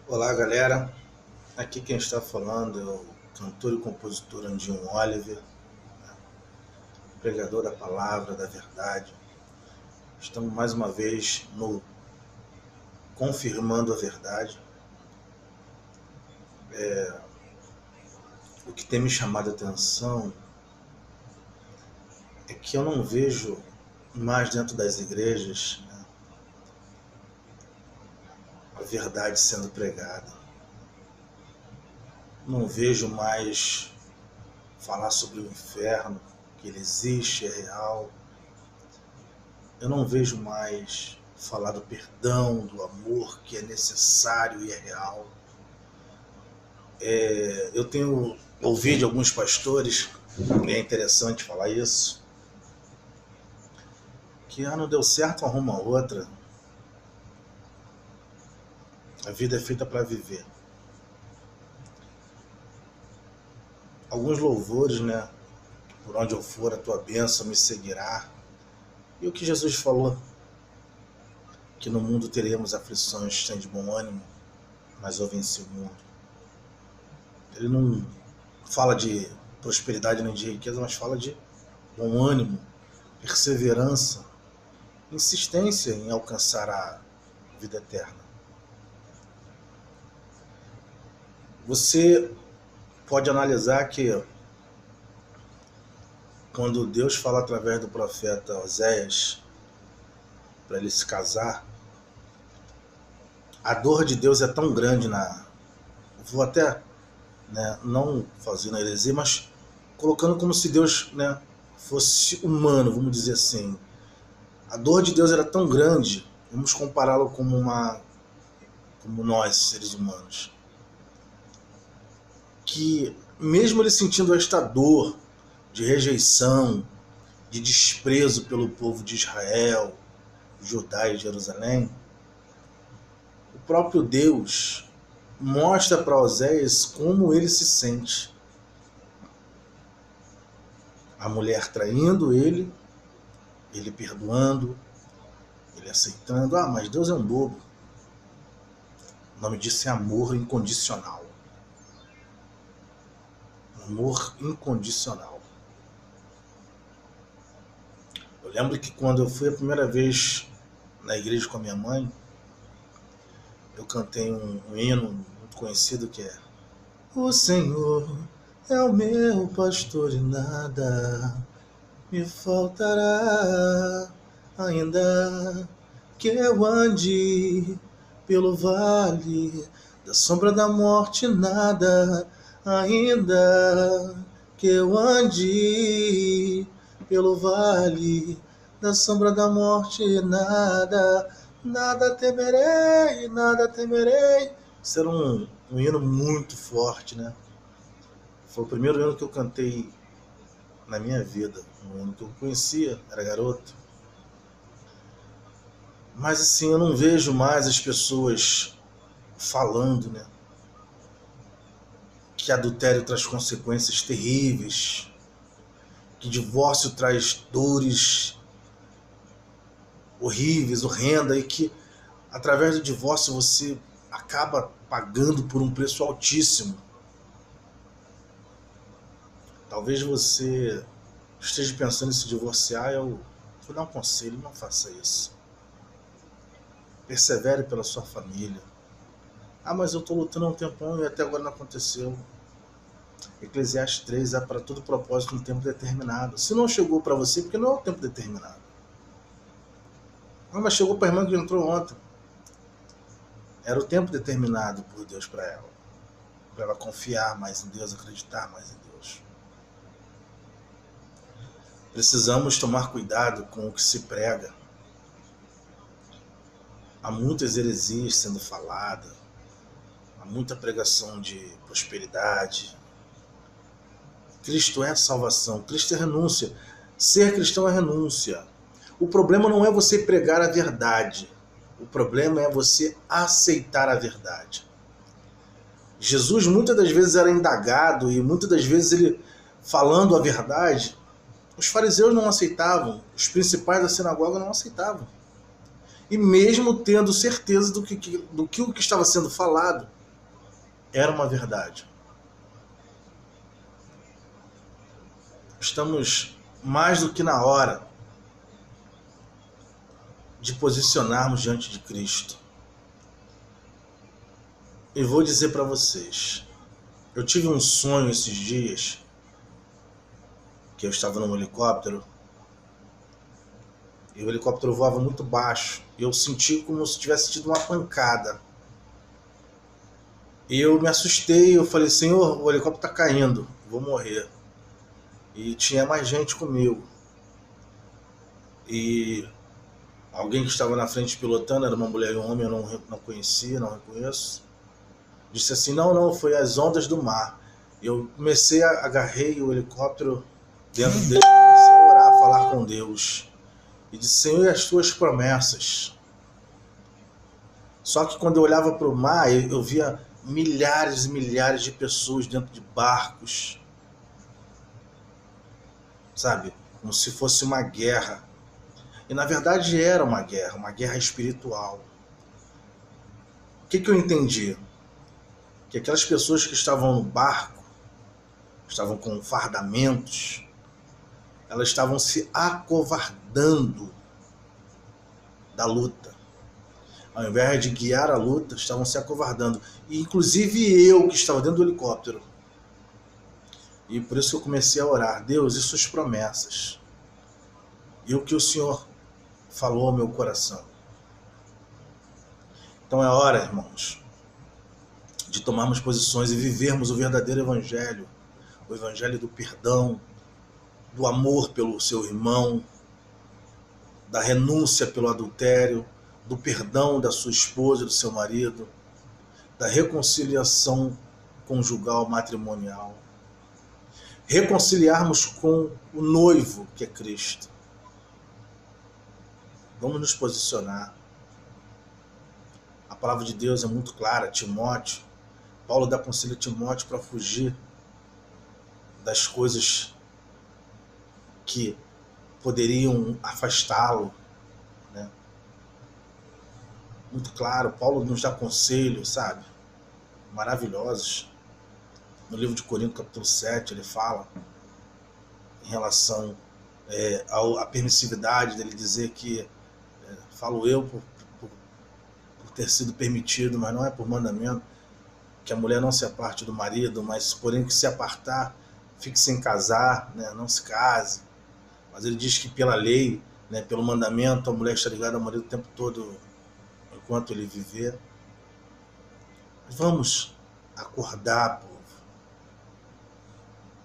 Olá, galera. Aqui quem está falando é o cantor e compositor Andinho Oliver, pregador da palavra, da verdade. Estamos mais uma vez no Confirmando a Verdade. O que tem me chamado a atenção é que eu não vejo mais dentro das igrejas, né, a verdade sendo pregada. Não vejo mais falar sobre o inferno, que ele existe, é real. Eu não vejo mais falar do perdão, do amor que é necessário e é real. Eu tenho ouvido de alguns pastores, e é interessante falar isso, que não deu certo, arruma outra. A vida é feita para viver. Alguns louvores, né? Por onde eu for, a tua bênção me seguirá. E o que Jesus falou? Que no mundo teremos aflições, tem de bom ânimo, mas eu venci o mundo. Ele não fala de prosperidade nem de riqueza, mas fala de bom ânimo, perseverança, insistência em alcançar a vida eterna. Você pode analisar que quando Deus fala através do profeta Oséias para ele se casar, a dor de Deus é tão grande vou até, né, não fazendo heresia, mas colocando como se Deus, né, fosse humano, vamos dizer assim. A dor de Deus era tão grande, vamos compará-lo como nós, seres humanos, que mesmo ele sentindo esta dor de rejeição, de desprezo pelo povo de Israel, Judá e Jerusalém, o próprio Deus mostra para Oséias como ele se sente. A mulher traindo ele perdoando, ele aceitando. Mas Deus é um bobo. O nome disso é amor incondicional. Amor incondicional. Eu lembro que quando eu fui a primeira vez na igreja com a minha mãe, eu cantei um hino muito conhecido que é: O Senhor é o meu pastor e nada me faltará, ainda que eu ande pelo vale da sombra da morte, nada, ainda que eu ande pelo vale da sombra da morte, nada, nada temerei, nada temerei. Isso era um hino muito forte, né? Foi o primeiro hino que eu cantei na minha vida, um hino que eu conhecia, era garoto. Mas assim, eu não vejo mais as pessoas falando, né, que adultério traz consequências terríveis, que divórcio traz dores horríveis, horrendas, e que através do divórcio você acaba pagando por um preço altíssimo. Talvez você esteja pensando em se divorciar, eu vou dar um conselho: não faça isso. Persevere pela sua família. Mas eu estou lutando há um tempão e até agora não aconteceu. Eclesiastes 3 é para todo propósito um tempo determinado. Se não chegou para você, porque não é um tempo determinado. Mas chegou para a irmã que entrou ontem. Era o tempo determinado por Deus para ela. Para ela confiar mais em Deus, acreditar mais em Deus. Precisamos tomar cuidado com o que se prega. Há muitas heresias sendo faladas. Há muita pregação de prosperidade. Cristo é salvação. Cristo é renúncia. Ser cristão é renúncia. O problema não é você pregar a verdade. O problema é você aceitar a verdade. Jesus muitas das vezes era indagado e muitas das vezes ele, falando a verdade, os fariseus não aceitavam, os principais da sinagoga não aceitavam. E mesmo tendo certeza do que o que estava sendo falado era uma verdade. Estamos mais do que na hora de posicionarmos diante de Cristo. E vou dizer para vocês, eu tive um sonho esses dias, que eu estava num helicóptero, e o helicóptero voava muito baixo, e eu senti como se tivesse tido uma pancada. E eu me assustei, eu falei, Senhor, o helicóptero está caindo, vou morrer. E tinha mais gente comigo. E alguém que estava na frente pilotando, era uma mulher e um homem, eu não conhecia, não reconheço. Disse assim, não, foi as ondas do mar. Eu agarrei o helicóptero dentro dele, comecei a orar, a falar com Deus. E disse, Senhor, e as tuas promessas? Só que quando eu olhava para o mar, eu via milhares e milhares de pessoas dentro de barcos, sabe? Como se fosse uma guerra. E na verdade era uma guerra espiritual. O que eu entendi? Que aquelas pessoas que estavam no barco, estavam com fardamentos, elas estavam se acovardando da luta. Ao invés de guiar a luta, estavam se acovardando. E inclusive eu que estava dentro do helicóptero. E por isso eu comecei a orar, Deus, e suas promessas? E o que o Senhor falou ao meu coração? Então é hora, irmãos, de tomarmos posições e vivermos o verdadeiro evangelho, o evangelho do perdão, do amor pelo seu irmão, da renúncia pelo adultério, do perdão da sua esposa e do seu marido, da reconciliação conjugal matrimonial, reconciliarmos com o noivo que é Cristo. Vamos nos posicionar. A palavra de Deus é muito clara, Timóteo. Paulo dá conselho a Timóteo para fugir das coisas que poderiam afastá-lo, né? Muito claro, Paulo nos dá conselhos, sabe? Maravilhosos. No livro de Coríntios, capítulo 7, ele fala em relação à permissividade dele dizer que, falo eu por ter sido permitido, mas não é por mandamento, que a mulher não se aparte do marido, mas porém que se apartar, fique sem casar, né? Não se case. Mas ele diz que pela lei, né, pelo mandamento, a mulher está ligada ao marido o tempo todo enquanto ele viver. Vamos acordar, povo.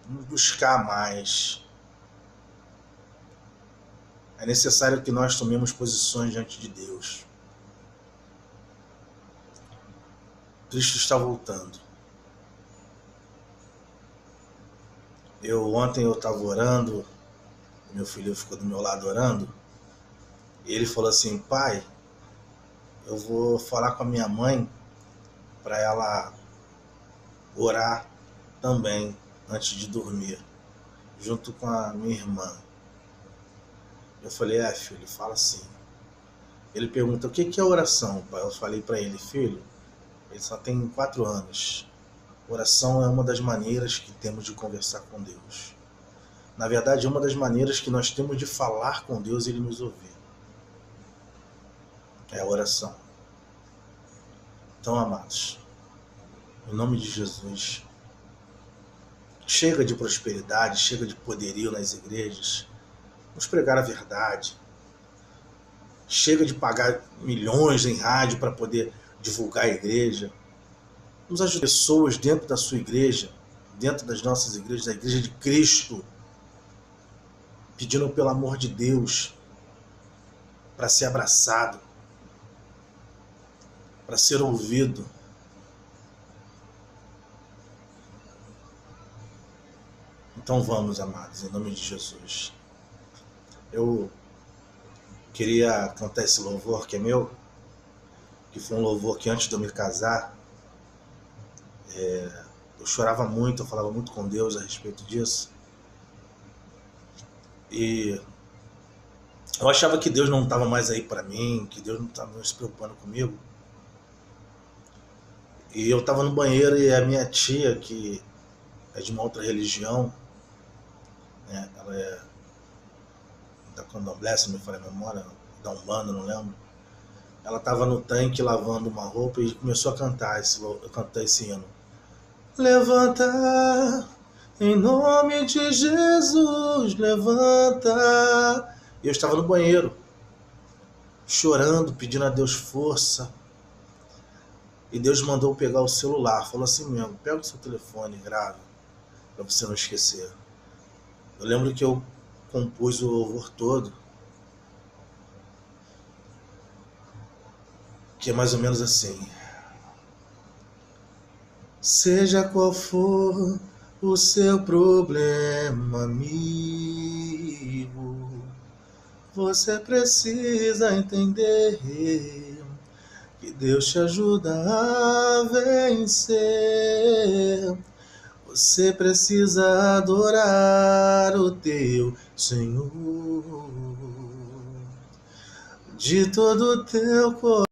Vamos buscar mais. É necessário que nós tomemos posições diante de Deus. Cristo está voltando. Ontem eu estava orando, meu filho ficou do meu lado orando, e ele falou assim, pai, eu vou falar com a minha mãe para ela orar também antes de dormir, junto com a minha irmã. Eu falei, filho, fala assim. Ele pergunta, o que é oração, pai? Eu falei para ele, filho, ele só tem 4 anos. Oração é uma das maneiras que temos de conversar com Deus. Na verdade, é uma das maneiras que nós temos de falar com Deus e Ele nos ouvir. É a oração. Então, amados, em nome de Jesus, chega de prosperidade, chega de poderio nas igrejas. Vamos pregar a verdade. Chega de pagar milhões em rádio para poder divulgar a igreja. Vamos ajudar pessoas dentro da sua igreja, dentro das nossas igrejas, da igreja de Cristo, pedindo pelo amor de Deus, para ser abraçado, para ser ouvido. Então vamos, amados, em nome de Jesus. Eu queria cantar esse louvor que é meu, que foi um louvor que antes de eu me casar, eu chorava muito, eu falava muito com Deus a respeito disso. E Eu achava que Deus não estava mais aí para mim, que Deus não estava se preocupando comigo. E eu estava no banheiro e a minha tia, que é de uma outra religião, né, ela é da Candomblé, se me falha a memória, da Umbanda, não lembro. Ela estava no tanque lavando uma roupa e começou a cantar esse hino. Levanta, em nome de Jesus, levanta. E eu estava no banheiro, chorando, pedindo a Deus força. E Deus mandou pegar o celular. Falou assim mesmo, pega o seu telefone, grave, para você não esquecer. Eu lembro que eu compus o louvor todo, que é mais ou menos assim. Seja qual for o seu problema, amigo, você precisa entender que Deus te ajuda a vencer. Você precisa adorar o teu Senhor de todo o teu coração.